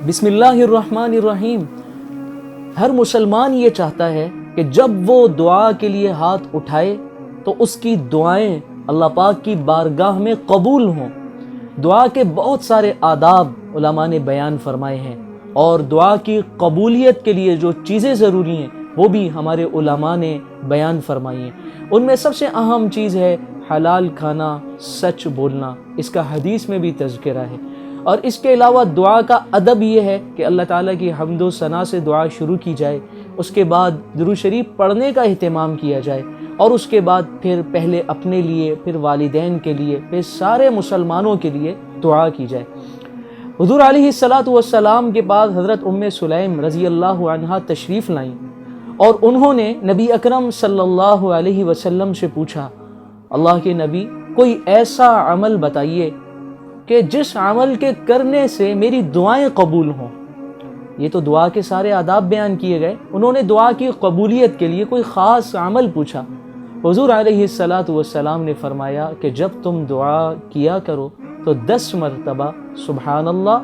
بسم اللہ الرحمن الرحیم۔ ہر مسلمان یہ چاہتا ہے کہ جب وہ دعا کے لیے ہاتھ اٹھائے تو اس کی دعائیں اللہ پاک کی بارگاہ میں قبول ہوں۔ دعا کے بہت سارے آداب علماء نے بیان فرمائے ہیں، اور دعا کی قبولیت کے لیے جو چیزیں ضروری ہیں وہ بھی ہمارے علماء نے بیان فرمائی ہیں۔ ان میں سب سے اہم چیز ہے حلال کھانا، سچ بولنا۔ اس کا حدیث میں بھی تذکرہ ہے۔ اور اس کے علاوہ دعا کا ادب یہ ہے کہ اللہ تعالیٰ کی حمد و ثنا سے دعا شروع کی جائے، اس کے بعد درود شریف پڑھنے کا اہتمام کیا جائے، اور اس کے بعد پھر پہلے اپنے لیے، پھر والدین کے لیے، پھر سارے مسلمانوں کے لیے دعا کی جائے۔ حضور علیہ السلام کے بعد حضرت سلیم رضی اللہ عنہا تشریف لائیں، اور انہوں نے نبی اکرم صلی اللہ علیہ وسلم سے پوچھا، اللہ کے نبی کوئی ایسا عمل بتائیے کہ جس عمل کے کرنے سے میری دعائیں قبول ہوں۔ یہ تو دعا کے سارے آداب بیان کیے گئے، انہوں نے دعا کی قبولیت کے لیے کوئی خاص عمل پوچھا۔ حضور علیہ السلام نے فرمایا کہ جب تم دعا کیا کرو تو 10 مرتبہ سبحان اللہ،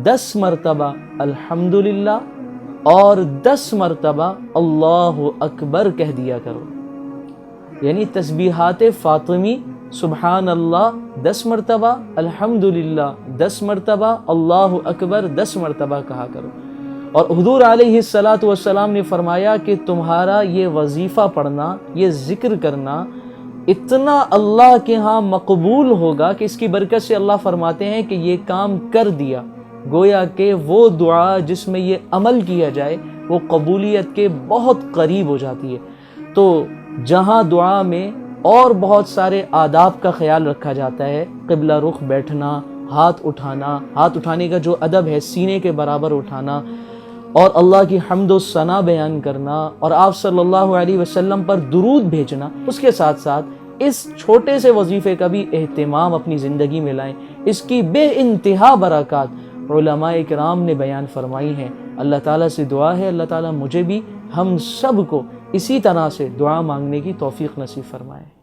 10 مرتبہ الحمدللہ، اور 10 مرتبہ اللہ اکبر کہہ دیا کرو۔ یعنی تسبیحات فاطمی سبحان اللہ 10 مرتبہ، الحمدللہ 10 مرتبہ، اللہ اکبر 10 مرتبہ کہا کرو۔ اور حضور علیہ السلام نے فرمایا کہ تمہارا یہ وظیفہ پڑھنا، یہ ذکر کرنا اتنا اللہ کے ہاں مقبول ہوگا کہ اس کی برکت سے اللہ فرماتے ہیں کہ یہ کام کر دیا۔ گویا کہ وہ دعا جس میں یہ عمل کیا جائے وہ قبولیت کے بہت قریب ہو جاتی ہے۔ تو جہاں دعا میں اور بہت سارے آداب کا خیال رکھا جاتا ہے، قبلہ رخ بیٹھنا، ہاتھ اٹھانا، ہاتھ اٹھانے کا جو ادب ہے سینے کے برابر اٹھانا، اور اللہ کی حمد و ثنا بیان کرنا، اور آپ صلی اللہ علیہ وسلم پر درود بھیجنا، اس کے ساتھ ساتھ اس چھوٹے سے وظیفے کا بھی اہتمام اپنی زندگی میں لائیں۔ اس کی بے انتہا برکات علماء کرام نے بیان فرمائی ہیں۔ اللہ تعالیٰ سے دعا ہے اللہ تعالیٰ مجھے بھی، ہم سب کو اسی طرح سے دعا مانگنے کی توفیق نصیب فرمائے۔